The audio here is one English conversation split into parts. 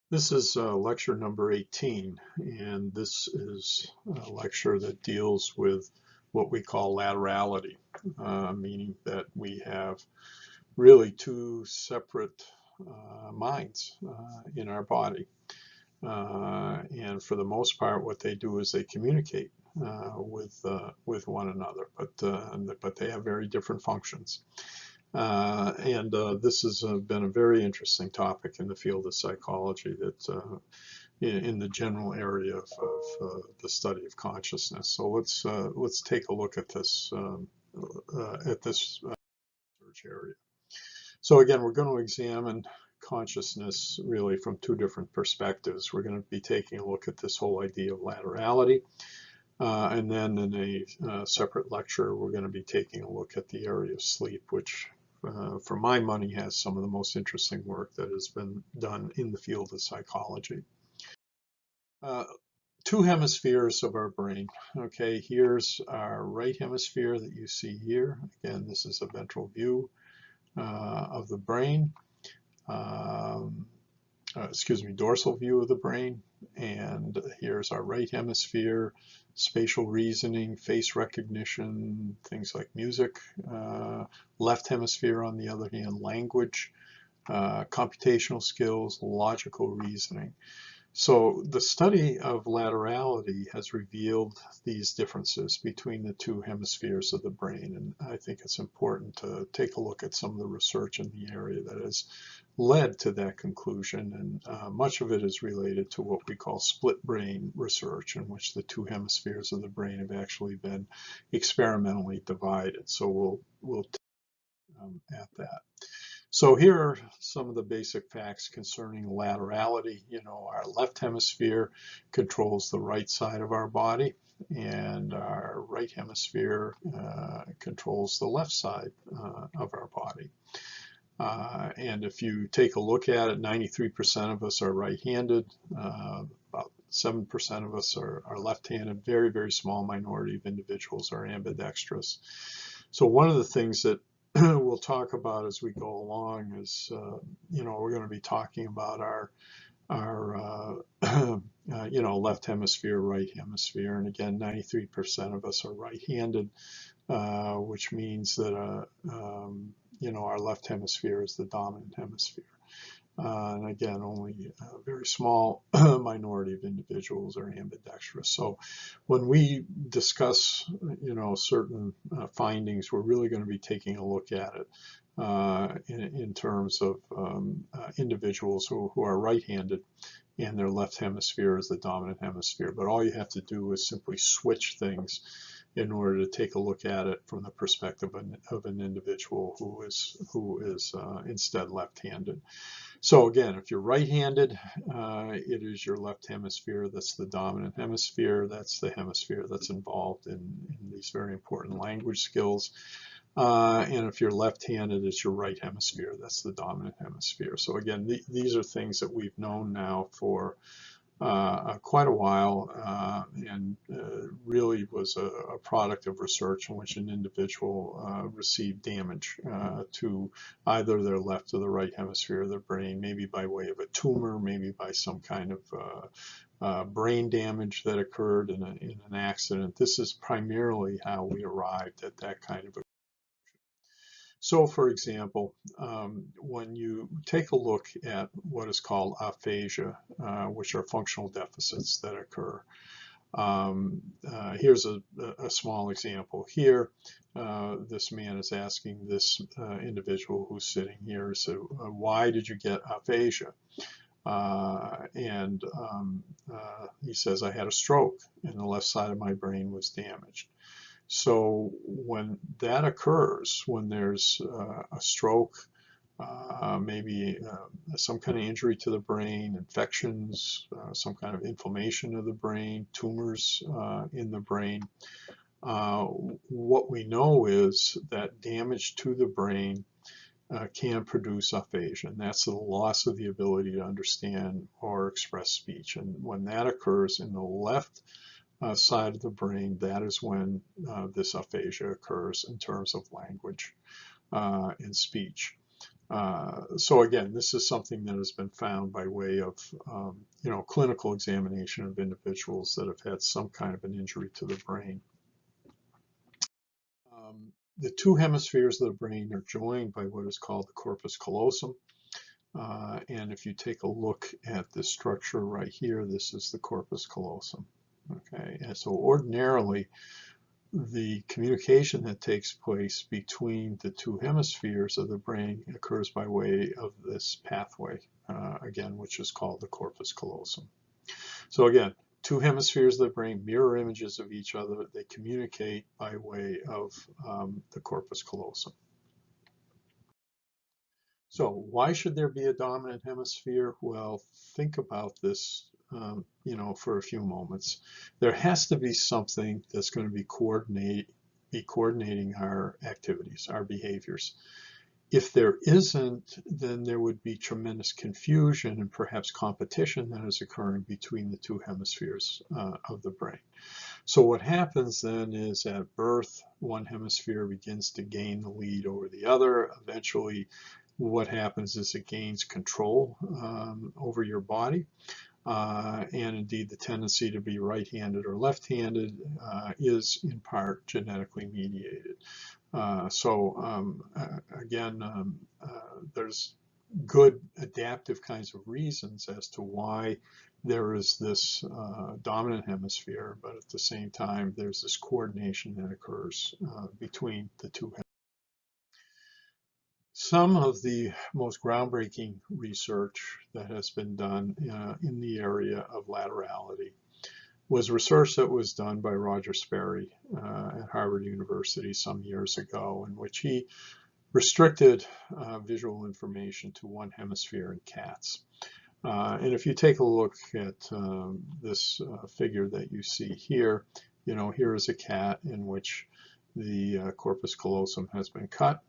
This is lecture number 18, and this is a lecture that deals with what we call laterality, meaning that we have really two separate minds in our body. And for the most part, what they do is they communicate with one another, but they have very different functions. This has been a very interesting topic in the field of psychology that in the general area of the study of consciousness. So let's take a look at this research area. So again, we're going to examine consciousness really from two different perspectives. We're going to be taking a look at this whole idea of laterality. And then in a separate lecture, we're going to be taking a look at the area of sleep, which for my money has some of the most interesting work that has been done in the field of psychology. Two hemispheres of our brain. Okay, here's our right hemisphere that you see here. Again, this is a ventral view of the brain. Dorsal view of the brain. And here's our right hemisphere, spatial reasoning, face recognition, things like music. Left hemisphere, on the other hand, language, computational skills, logical reasoning. So the study of laterality has revealed these differences between the two hemispheres of the brain, and I think it's important to take a look at some of the research in the area that has led to that conclusion, and much of it is related to what we call split brain research, in which the two hemispheres of the brain have actually been experimentally divided. So we'll at that. So here are some of the basic facts concerning laterality. You know, our left hemisphere controls the right side of our body, and our right hemisphere controls the left side of our body. And if you take a look at it, 93% of us are right-handed, about 7% of us are left-handed, very, very small minority of individuals are ambidextrous. So one of the things that we'll talk about as we go along is, we're going to be talking about our left hemisphere, right hemisphere. And again, 93% of us are right-handed, which means that, our left hemisphere is the dominant hemisphere. And again, only a very small minority of individuals are ambidextrous. So when we discuss, certain findings, we're really going to be taking a look at it in terms of individuals who are right-handed, and their left hemisphere is the dominant hemisphere. But all you have to do is simply switch things in order to take a look at it from the perspective of an individual who is instead left-handed. So again, if you're right-handed, it is your left hemisphere that's the dominant hemisphere. That's the hemisphere that's involved in these very important language skills. And if you're left-handed, it's your right hemisphere that's the dominant hemisphere. So again, these are things that we've known now for quite a while, and really was a product of research in which an individual received damage to either their left or the right hemisphere of their brain, maybe by way of a tumor, maybe by some kind of brain damage that occurred in an accident. This is primarily how we arrived at that kind of a. So, for example, when you take a look at what is called aphasia, which are functional deficits that occur, here's a small example here. This man is asking this individual who's sitting here, so why did you get aphasia? He says, I had a stroke and the left side of my brain was damaged. So when that occurs, when there's a stroke, maybe some kind of injury to the brain, infections, some kind of inflammation of the brain, tumors in the brain, what we know is that damage to the brain can produce aphasia, and that's the loss of the ability to understand or express speech. And when that occurs in the left side of the brain, that is when this aphasia occurs in terms of language and speech. So again, this is something that has been found by way of clinical examination of individuals that have had some kind of an injury to the brain. The two hemispheres of the brain are joined by what is called the corpus callosum. And if you take a look at this structure right here, this is the corpus callosum. Okay, and so ordinarily, the communication that takes place between the two hemispheres of the brain occurs by way of this pathway, again, which is called the corpus callosum. So again, two hemispheres of the brain, mirror images of each other. They communicate by way of the corpus callosum. So why should there be a dominant hemisphere? Well, think about this, for a few moments. There has to be something that's going to be coordinating our activities, our behaviors. If there isn't, then there would be tremendous confusion and perhaps competition that is occurring between the two hemispheres of the brain. So what happens then is at birth, one hemisphere begins to gain the lead over the other. Eventually, what happens is it gains control over your body. And indeed, the tendency to be right-handed or left-handed is in part genetically mediated. Again, there's good adaptive kinds of reasons as to why there is this dominant hemisphere, but at the same time, there's this coordination that occurs between the two hemispheres. Some of the most groundbreaking research that has been done in the area of laterality was research that was done by Roger Sperry at Harvard University some years ago, in which he restricted visual information to one hemisphere in cats. And if you take a look at this figure that you see here, here is a cat in which the corpus callosum has been cut.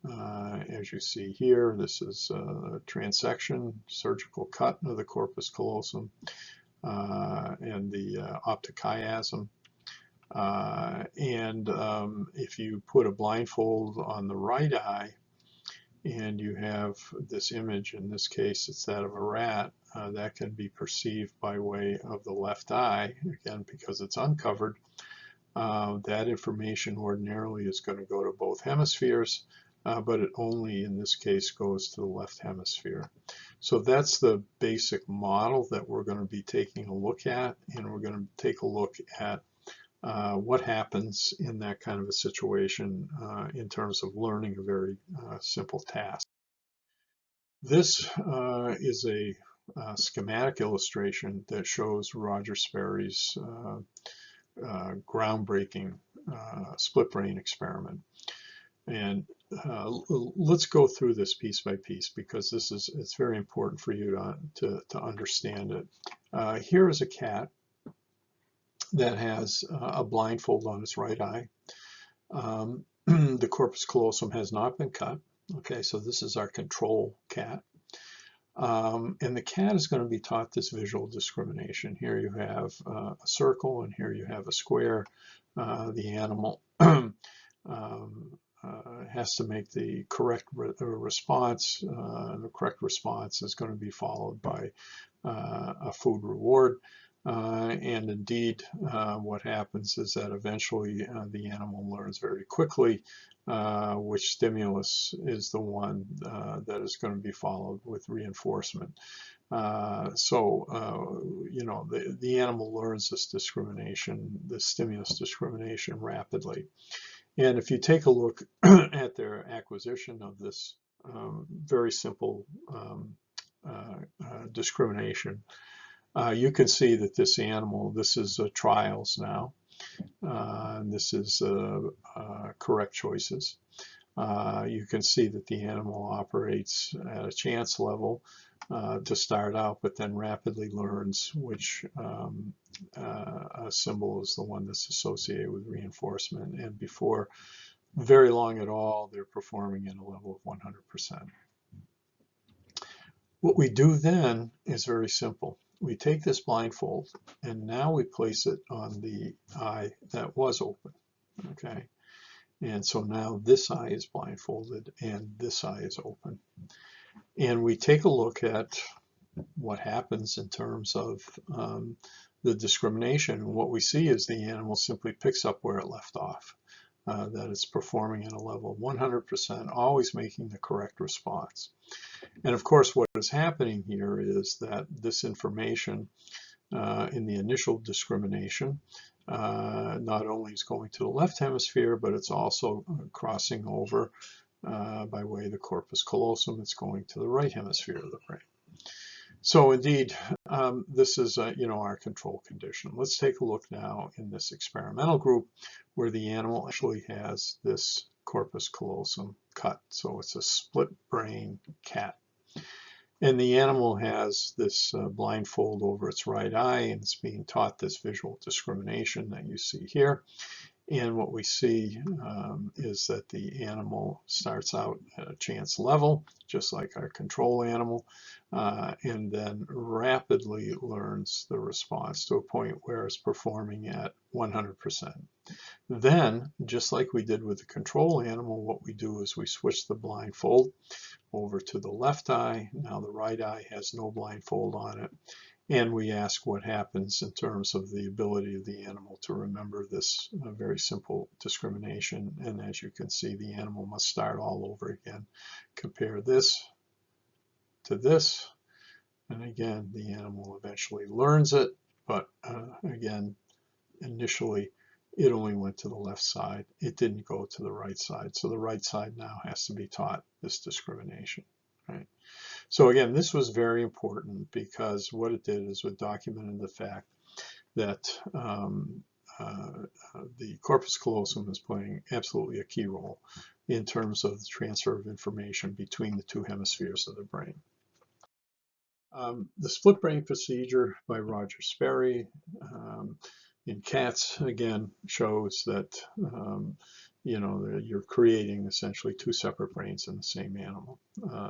As you see here, this is a transection, surgical cut of the corpus callosum and the optic chiasm. If you put a blindfold on the right eye and you have this image, in this case it's that of a rat, that can be perceived by way of the left eye, again because it's uncovered. That information ordinarily is going to go to both hemispheres, but it only in this case goes to the left hemisphere. So that's the basic model that we're going to be taking a look at, and we're going to take a look at what happens in that kind of a situation in terms of learning a very simple task. This is a schematic illustration that shows Roger Sperry's groundbreaking split brain experiment. And let's go through this piece by piece because it's very important for you to understand it. Here is a cat that has a blindfold on its right eye. The corpus callosum has not been cut. Okay, so this is our control cat. And the cat is going to be taught this visual discrimination. Here you have a circle and here you have a square. The animal has to make the correct response. The correct response is going to be followed by a food reward. And indeed, what happens is that eventually the animal learns very quickly which stimulus is the one that is going to be followed with reinforcement. The animal learns this discrimination, this stimulus discrimination rapidly. And if you take a look at their acquisition of this very simple discrimination, you can see that this animal, this is trials now. This is correct choices. You can see that the animal operates at a chance level to start out, but then rapidly learns which symbol is the one that's associated with reinforcement. And before very long at all, they're performing at a level of 100%. What we do then is very simple. We take this blindfold and now we place it on the eye that was open, okay? And so now this eye is blindfolded and this eye is open. And we take a look at what happens in terms of the discrimination. What we see is the animal simply picks up where it left off, that it's performing at a level of 100%, always making the correct response. And of course, what is happening here is that this information in the initial discrimination not only is going to the left hemisphere, but it's also crossing over by way of the corpus callosum. It's going to the right hemisphere of the brain. So indeed, this is our control condition. Let's take a look now in this experimental group where the animal actually has this corpus callosum cut. So it's a split brain cat. And the animal has this blindfold over its right eye, and it's being taught this visual discrimination that you see here. And what we see is that the animal starts out at a chance level, just like our control animal, and then rapidly learns the response to a point where it's performing at 100%. Then, just like we did with the control animal, what we do is we switch the blindfold over to the left eye. Now the right eye has no blindfold on it. And we ask what happens in terms of the ability of the animal to remember this very simple discrimination. And as you can see, the animal must start all over again. Compare this to this. And again, the animal eventually learns it. But again, initially, it only went to the left side. It didn't go to the right side. So the right side now has to be taught this discrimination, right? So again, this was very important because what it did is it documented the fact that the corpus callosum is playing absolutely a key role in terms of the transfer of information between the two hemispheres of the brain. The split brain procedure by Roger Sperry in cats, again, shows that you're creating essentially two separate brains in the same animal.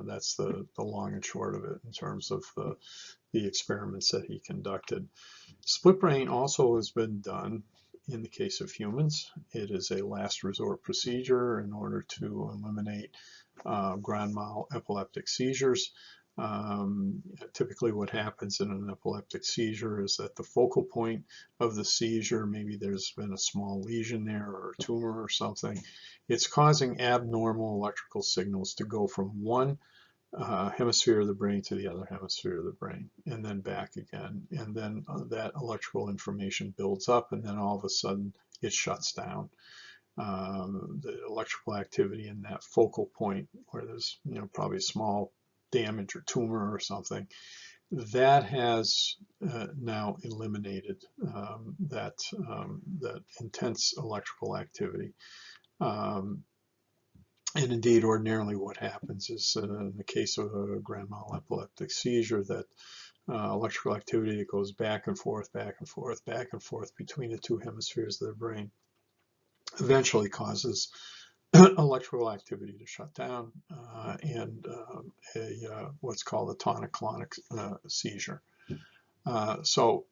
That's the long and short of it in terms of the experiments that he conducted. Split brain also has been done in the case of humans. It is a last resort procedure in order to eliminate grand mal epileptic seizures. Typically what happens in an epileptic seizure is that the focal point of the seizure, maybe there's been a small lesion there or a tumor or something, it's causing abnormal electrical signals to go from one hemisphere of the brain to the other hemisphere of the brain and then back again. And then that electrical information builds up and then all of a sudden it shuts down. The electrical activity in that focal point where there's probably a small damage or tumor or something, that has now eliminated that intense electrical activity. And indeed, ordinarily what happens is in the case of a grand mal epileptic seizure, that electrical activity that goes back and forth, back and forth, back and forth between the two hemispheres of the brain eventually causes electrical activity to shut down and what's called a tonic-clonic seizure. So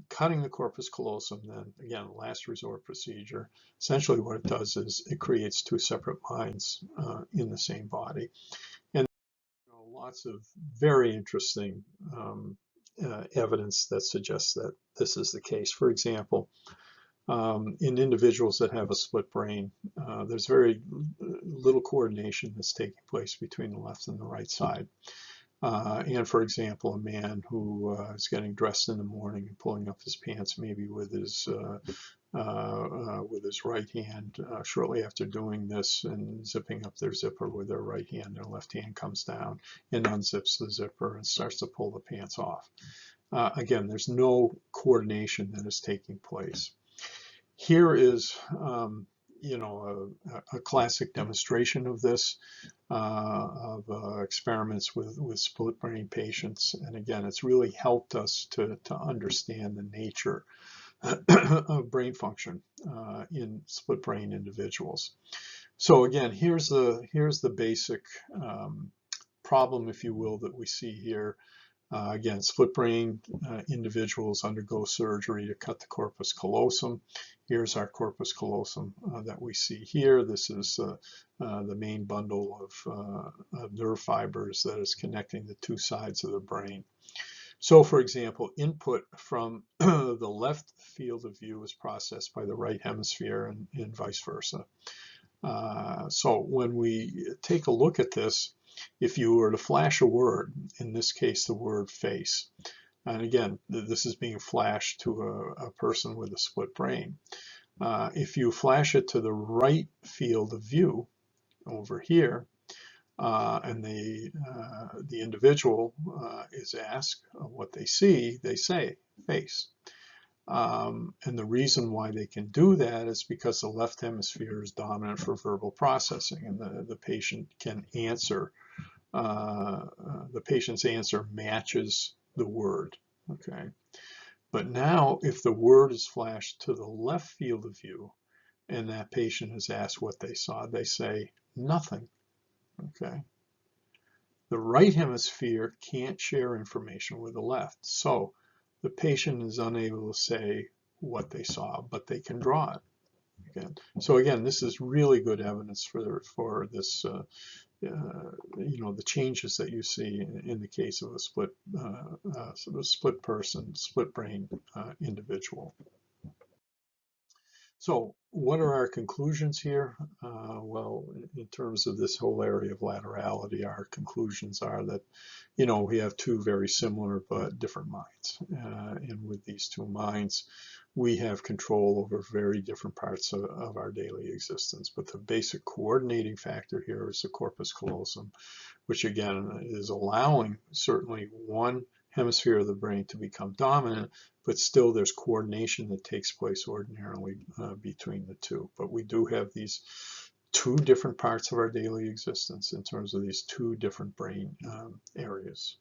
cutting the corpus callosum, then again, last resort procedure, essentially what it does is it creates two separate minds in the same body. And lots of very interesting evidence that suggests that this is the case. For example, in individuals that have a split brain, there's very little coordination that's taking place between the left and the right side. And for example, a man who is getting dressed in the morning and pulling up his pants, maybe with his right hand, shortly after doing this and zipping up their zipper with their right hand, their left hand comes down and unzips the zipper and starts to pull the pants off. Again, there's no coordination that is taking place. Here is, a classic demonstration of this, of experiments with split brain patients. And again, it's really helped us to understand the nature of brain function in split brain individuals. So again, here's the basic problem, if you will, that we see here. Again, split brain individuals undergo surgery to cut the corpus callosum. Here's our corpus callosum that we see here. This is the main bundle of nerve fibers that is connecting the two sides of the brain. So, for example, input from the left field of view is processed by the right hemisphere and vice versa. So when we take a look at this, if you were to flash a word, in this case the word face, and again this is being flashed to a person with a split brain, if you flash it to the right field of view over here, and the individual is asked what they see, they say face. And the reason why they can do that is because the left hemisphere is dominant for verbal processing, and the patient can answer. The patient's answer matches the word. Okay, but now if the word is flashed to the left field of view, and that patient is asked what they saw, they say nothing. Okay. The right hemisphere can't share information with the left, so the patient is unable to say what they saw, but they can draw it. Again. So again, this is really good evidence for this, the changes that you see in the case of a split person, split brain individual. So what are our conclusions here? Well, in terms of this whole area of laterality, our conclusions are that, we have two very similar but different minds. And with these two minds, we have control over very different parts of our daily existence. But the basic coordinating factor here is the corpus callosum, which again is allowing certainly one hemisphere of the brain to become dominant, but still there's coordination that takes place ordinarily between the two. But we do have these two different parts of our daily existence in terms of these two different brain areas.